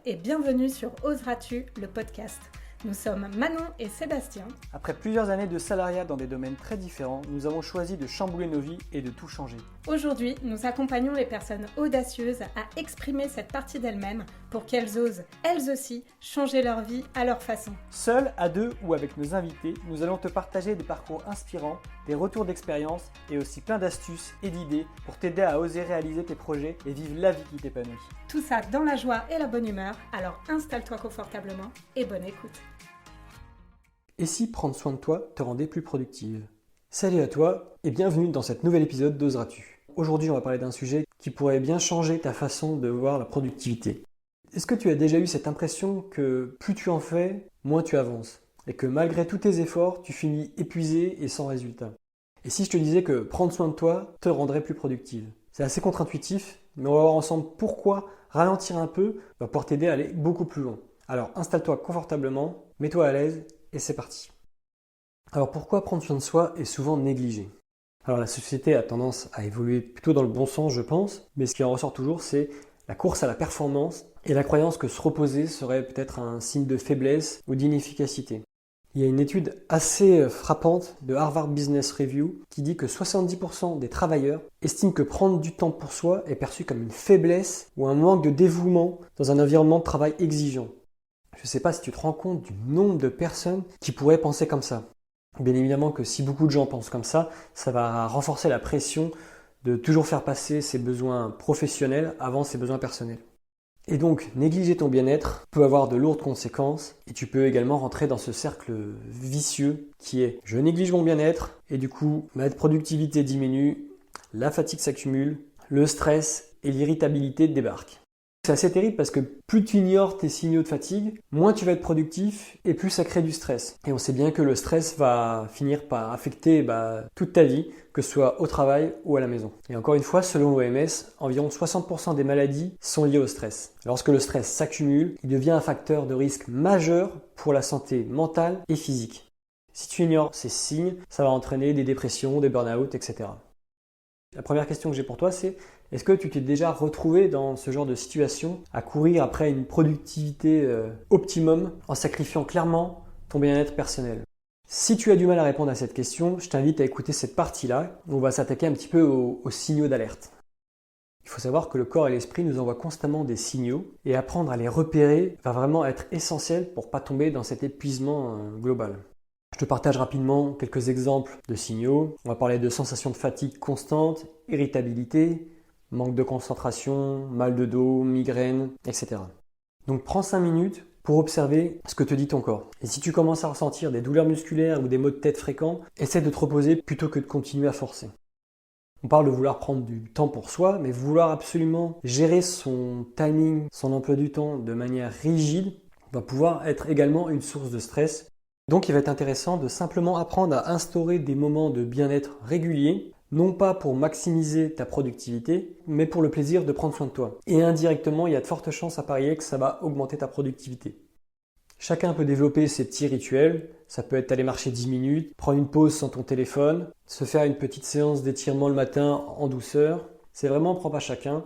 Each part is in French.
et bienvenue sur Oseras-tu, le podcast. Nous sommes Manon et Sébastien. Après plusieurs années de salariat dans des domaines très différents, nous avons choisi de chambouler nos vies et de tout changer. Aujourd'hui, nous accompagnons les personnes audacieuses à exprimer cette partie d'elles-mêmes pour qu'elles osent, elles aussi, changer leur vie à leur façon. Seuls, à deux ou avec nos invités, nous allons te partager des parcours inspirants, des retours d'expérience et aussi plein d'astuces et d'idées pour t'aider à oser réaliser tes projets et vivre la vie qui t'épanouit. Tout ça dans la joie et la bonne humeur, alors installe-toi confortablement et bonne écoute. Et si prendre soin de toi te rendait plus productive? Salut à toi et bienvenue dans cet nouvel épisode d'Oseras-tu. Aujourd'hui, on va parler d'un sujet qui pourrait bien changer ta façon de voir la productivité. Est-ce que tu as déjà eu cette impression que plus tu en fais, moins tu avances? Et que malgré tous tes efforts, tu finis épuisé et sans résultat? Et si je te disais que prendre soin de toi te rendrait plus productive? C'est assez contre-intuitif, mais on va voir ensemble pourquoi ralentir un peu va pouvoir t'aider à aller beaucoup plus loin. Alors installe-toi confortablement, mets-toi à l'aise et c'est parti. Alors pourquoi prendre soin de soi est souvent négligé? Alors la société a tendance à évoluer plutôt dans le bon sens, je pense, mais ce qui en ressort toujours, c'est la course à la performance et la croyance que se reposer serait peut-être un signe de faiblesse ou d'inefficacité. Il y a une étude assez frappante de Harvard Business Review qui dit que 70% des travailleurs estiment que prendre du temps pour soi est perçu comme une faiblesse ou un manque de dévouement dans un environnement de travail exigeant. Je ne sais pas si tu te rends compte du nombre de personnes qui pourraient penser comme ça. Bien évidemment que si beaucoup de gens pensent comme ça va renforcer la pression de toujours faire passer ses besoins professionnels avant ses besoins personnels. Et donc, négliger ton bien-être peut avoir de lourdes conséquences et tu peux également rentrer dans ce cercle vicieux qui est je néglige mon bien-être et du coup, ma productivité diminue, la fatigue s'accumule, le stress et l'irritabilité débarquent. C'est assez terrible parce que plus tu ignores tes signaux de fatigue, moins tu vas être productif et plus ça crée du stress. Et on sait bien que le stress va finir par affecter toute ta vie, que ce soit au travail ou à la maison. Et encore une fois, selon l'OMS, environ 60% des maladies sont liées au stress. Lorsque le stress s'accumule, il devient un facteur de risque majeur pour la santé mentale et physique. Si tu ignores ces signes, ça va entraîner des dépressions, des burn-out, etc. La première question que j'ai pour toi, c'est est-ce que tu t'es déjà retrouvé dans ce genre de situation à courir après une productivité optimum en sacrifiant clairement ton bien-être personnel? Si tu as du mal à répondre à cette question, je t'invite à écouter cette partie-là où on va s'attaquer un petit peu aux signaux d'alerte. Il faut savoir que le corps et l'esprit nous envoient constamment des signaux et apprendre à les repérer va vraiment être essentiel pour ne pas tomber dans cet épuisement global. Je te partage rapidement quelques exemples de signaux. On va parler de sensations de fatigue constante, irritabilité, manque de concentration, mal de dos, migraine, etc. Donc prends 5 minutes pour observer ce que te dit ton corps. Et si tu commences à ressentir des douleurs musculaires ou des maux de tête fréquents, essaie de te reposer plutôt que de continuer à forcer. On parle de vouloir prendre du temps pour soi, mais vouloir absolument gérer son timing, son emploi du temps de manière rigide va pouvoir être également une source de stress. Donc il va être intéressant de simplement apprendre à instaurer des moments de bien-être réguliers, non pas pour maximiser ta productivité, mais pour le plaisir de prendre soin de toi. Et indirectement, il y a de fortes chances à parier que ça va augmenter ta productivité. Chacun peut développer ses petits rituels. Ça peut être aller marcher 10 minutes, prendre une pause sans ton téléphone, se faire une petite séance d'étirement le matin en douceur. C'est vraiment propre à chacun.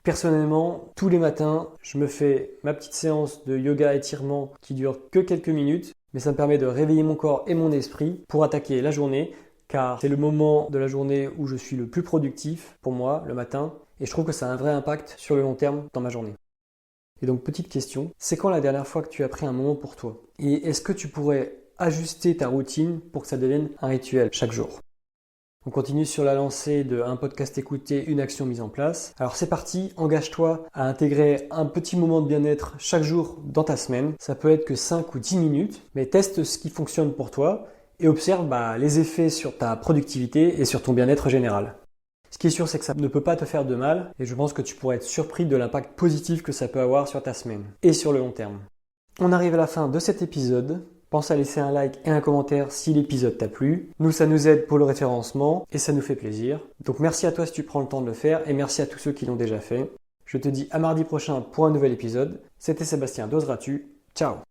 Personnellement, tous les matins, je me fais ma petite séance de yoga étirement qui dure que quelques minutes, mais ça me permet de réveiller mon corps et mon esprit pour attaquer la journée, car c'est le moment de la journée où je suis le plus productif pour moi, le matin, et je trouve que ça a un vrai impact sur le long terme dans ma journée. Et donc, petite question, c'est quand la dernière fois que tu as pris un moment pour toi? Et est-ce que tu pourrais ajuster ta routine pour que ça devienne un rituel chaque jour? On continue sur la lancée de un podcast écouté, une action mise en place. Alors c'est parti, engage-toi à intégrer un petit moment de bien-être chaque jour dans ta semaine. Ça peut être que 5 ou 10 minutes, mais teste ce qui fonctionne pour toi et observe les effets sur ta productivité et sur ton bien-être général. Ce qui est sûr, c'est que ça ne peut pas te faire de mal et je pense que tu pourrais être surpris de l'impact positif que ça peut avoir sur ta semaine et sur le long terme. On arrive à la fin de cet épisode. Pense à laisser un like et un commentaire si l'épisode t'a plu. Nous, ça nous aide pour le référencement et ça nous fait plaisir. Donc merci à toi si tu prends le temps de le faire et merci à tous ceux qui l'ont déjà fait. Je te dis à mardi prochain pour un nouvel épisode. C'était Sébastien d'Oseras-tu. Ciao!